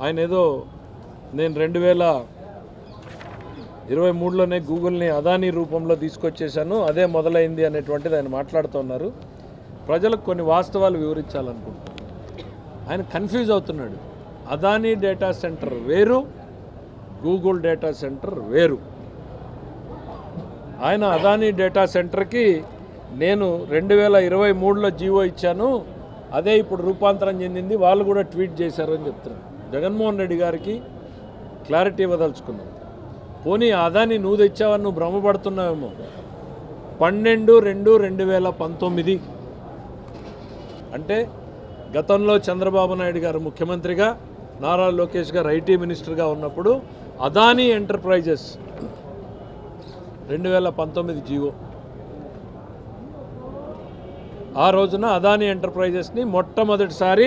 ఆయన ఏదో నేను 2023లోనే గూగుల్ని అదానీ రూపంలో తీసుకొచ్చేసాను, అదే మొదలైంది అనేటువంటిది ఆయన మాట్లాడుతున్నారు. ప్రజలకు కొన్ని వాస్తవాలు వివరించాలనుకుంటున్నాను. ఆయన కన్ఫ్యూజ్ అవుతున్నాడు. అదానీ డేటా సెంటర్ వేరు, గూగుల్ డేటా సెంటర్ వేరు. ఆయన అదానీ డేటా సెంటర్కి నేను 2023లో జీవో ఇచ్చాను, అదే ఇప్పుడు రూపాంతరం చెందింది, వాళ్ళు కూడా ట్వీట్ చేశారు అని చెప్తున్నారు. జగన్మోహన్ రెడ్డి గారికి క్లారిటీ ఇవ్వదలుచుకున్నాం. పోనీ అదానీ నువ్వు తెచ్చావని నువ్వు భ్రమపడుతున్నావేమో. 12/2/2019 అంటే గతంలో చంద్రబాబు నాయుడు గారు ముఖ్యమంత్రిగా, నారా లోకేష్ గారు ఐటీ మినిస్టర్గా ఉన్నప్పుడు అదానీ ఎంటర్ప్రైజెస్ 2019 జీవో. ఆ రోజున అదానీ ఎంటర్ప్రైజెస్ని మొట్టమొదటిసారి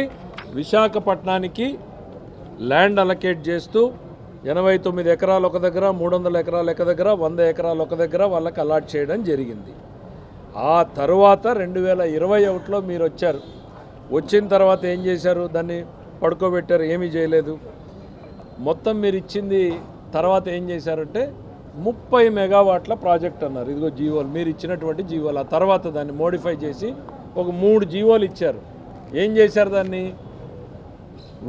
విశాఖపట్నానికి ల్యాండ్ అలొకేట్ చేస్తూ 89 ఎకరాలు ఒక దగ్గర, 300 ఎకరాలు ఒక దగ్గర, 100 ఎకరాలు ఒక దగ్గర వాళ్ళకి అలాట్ చేయడం జరిగింది. ఆ తర్వాత 2021లో మీరు వచ్చారు. వచ్చిన తర్వాత ఏం చేశారు? దాన్ని పడుకోబెట్టారు, ఏమీ చేయలేదు. మొత్తం మీరు ఇచ్చింది తర్వాత ఏం చేశారంటే 30 మెగావాట్ల ప్రాజెక్ట్ అన్నారు. ఇదిగో జీవోలు, మీరు ఇచ్చినటువంటి జీవోలు. ఆ తర్వాత దాన్ని మోడిఫై చేసి ఒక 3 జీవోలు ఇచ్చారు. ఏం చేశారు? దాన్ని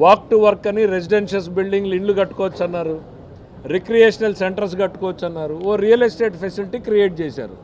వాక్ టు వర్క్ అని రెసిడెన్షియల్ బిల్డింగ్లు, ఇండ్లు కట్టుకోవచ్చు అన్నారు, రిక్రియేషనల్ సెంటర్స్ కట్టుకోవచ్చు అన్నారు, ఓ రియల్ ఎస్టేట్ ఫెసిలిటీ క్రియేట్ చేశారు.